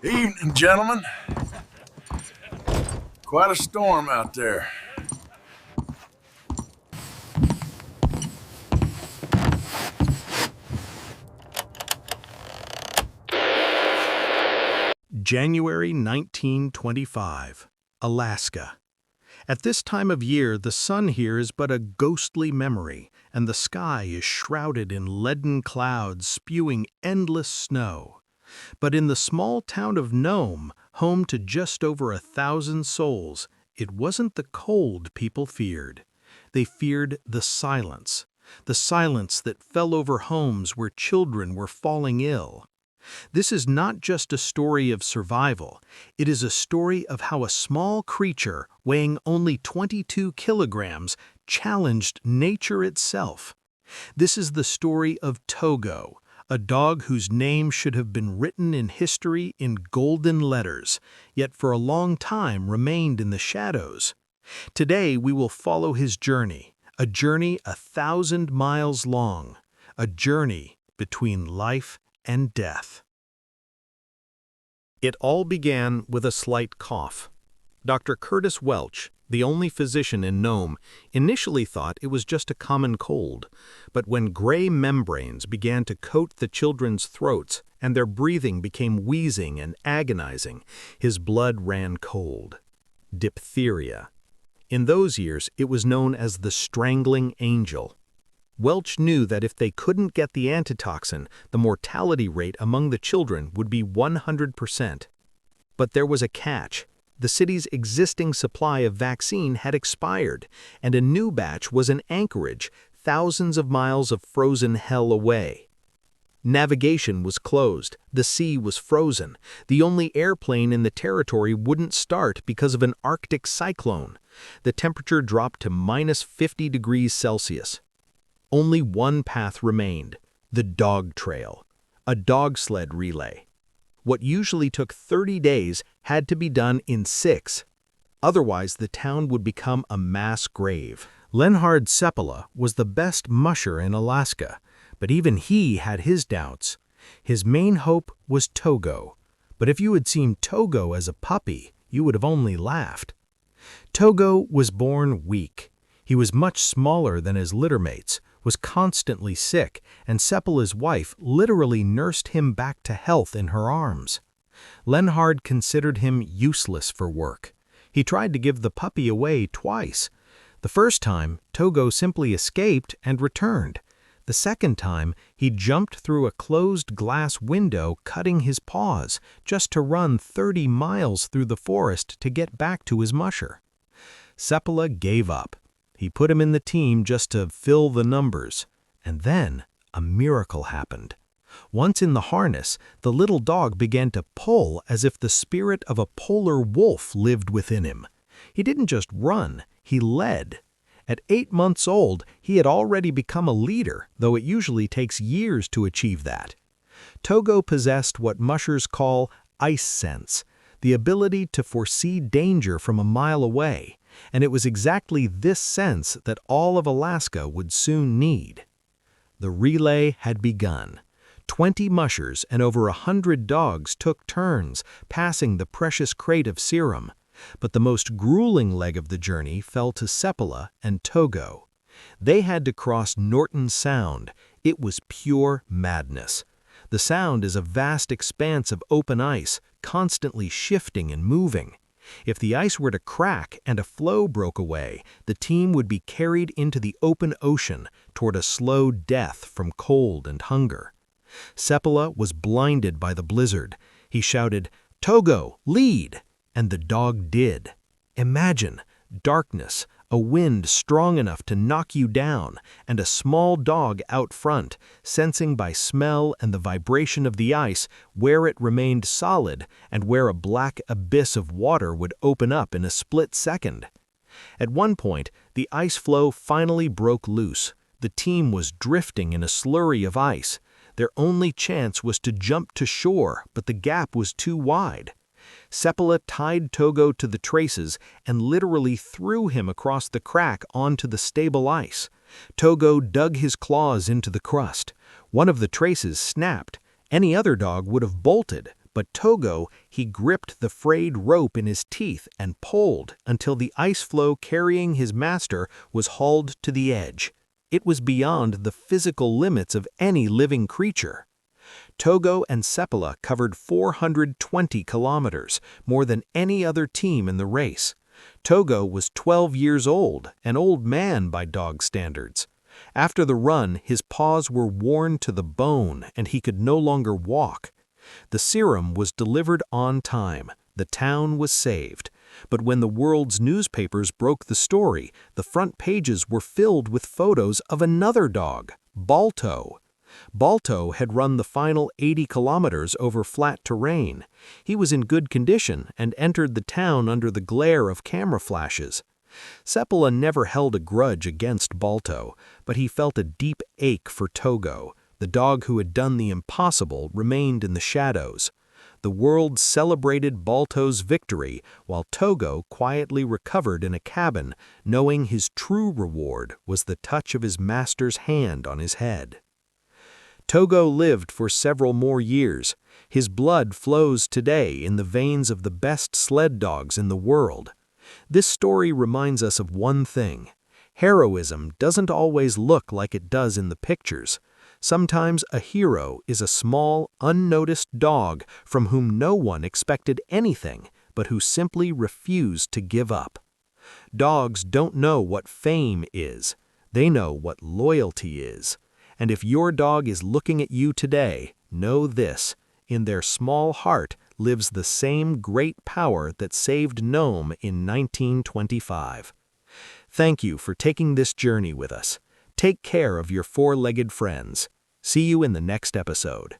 Evening, gentlemen. Quite a storm out there. January 1925, Alaska. At this time of year, the sun here is but a ghostly memory, and the sky is shrouded in leaden clouds spewing endless snow. But in the small town of Nome, home to just over 1,000 souls, it wasn't the cold people feared. They feared the silence that fell over homes where children were falling ill. This is not just a story of survival, it is a story of how a small creature weighing only 22 kilograms challenged nature itself. This is the story of Togo, a dog whose name should have been written in history in golden letters, yet for a long time remained in the shadows. Today we will follow his journey, a journey 1,000 miles long, a journey between life and death. It all began with a slight cough. Dr. Curtis Welch, the only physician in Nome, initially thought it was just a common cold, but when gray membranes began to coat the children's throats and their breathing became wheezing and agonizing, his blood ran cold. Diphtheria. In those years, it was known as the strangling angel. Welch knew that if they couldn't get the antitoxin, the mortality rate among the children would be 100%. But there was a catch. The city's existing supply of vaccine had expired, and a new batch was in Anchorage, thousands of miles of frozen hell away. Navigation was closed, the sea was frozen, the only airplane in the territory wouldn't start because of an Arctic cyclone. The temperature dropped to -50 degrees Celsius. Only one path remained, the dog trail, a dog sled relay. What usually took 30 days had to be done in 6. Otherwise, the town would become a mass grave. Leonhard Seppala was the best musher in Alaska, but even he had his doubts. His main hope was Togo, but if you had seen Togo as a puppy, you would have only laughed. Togo was born weak. He was much smaller than his littermates, was constantly sick, and Seppala's wife literally nursed him back to health in her arms. Leonhard considered him useless for work. He tried to give the puppy away twice. The first time, Togo simply escaped and returned. The second time, he jumped through a closed glass window, cutting his paws, just to run 30 miles through the forest to get back to his musher. Seppala gave up. He put him in the team just to fill the numbers. And then a miracle happened. Once in the harness, the little dog began to pull as if the spirit of a polar wolf lived within him. He didn't just run, he led. At 8 months old, he had already become a leader, though it usually takes years to achieve that. Togo possessed what mushers call ice sense, the ability to foresee danger from a mile away. And it was exactly this sense that all of Alaska would soon need. The relay had begun. 20 mushers and over 100 dogs took turns, passing the precious crate of serum. But the most grueling leg of the journey fell to Seppala and Togo. They had to cross Norton Sound. It was pure madness. The Sound is a vast expanse of open ice, constantly shifting and moving. If the ice were to crack and a floe broke away, the team would be carried into the open ocean toward a slow death from cold and hunger. Seppala was blinded by the blizzard. He shouted, "Togo, lead!" And the dog did. Imagine darkness, a wind strong enough to knock you down, and a small dog out front, sensing by smell and the vibration of the ice where it remained solid and where a black abyss of water would open up in a split second. At one point, the ice floe finally broke loose. The team was drifting in a slurry of ice. Their only chance was to jump to shore, but the gap was too wide. Seppala tied Togo to the traces and literally threw him across the crack onto the stable ice. Togo dug his claws into the crust. One of the traces snapped. Any other dog would have bolted, But Togo, he gripped the frayed rope in his teeth and pulled until the ice floe carrying his master was hauled to the edge. It was beyond the physical limits of any living creature. Togo and Seppala covered 420 kilometers, more than any other team in the race. Togo was 12 years old, an old man by dog standards. After the run, his paws were worn to the bone and he could no longer walk. The serum was delivered on time. The town was saved. But when the world's newspapers broke the story, the front pages were filled with photos of another dog, Balto. Balto had run the final 80 kilometers over flat terrain. He was in good condition and entered the town under the glare of camera flashes. Seppala never held a grudge against Balto, but he felt a deep ache for Togo. The dog who had done the impossible remained in the shadows. The world celebrated Balto's victory, while Togo quietly recovered in a cabin, knowing his true reward was the touch of his master's hand on his head. Togo lived for several more years. His blood flows today in the veins of the best sled dogs in the world. This story reminds us of one thing. Heroism doesn't always look like it does in the pictures. Sometimes a hero is a small, unnoticed dog from whom no one expected anything, but who simply refused to give up. Dogs don't know what fame is. They know what loyalty is. And if your dog is looking at you today, know this: in their small heart lives the same great power that saved Nome in 1925. Thank you for taking this journey with us. Take care of your four-legged friends. See you in the next episode.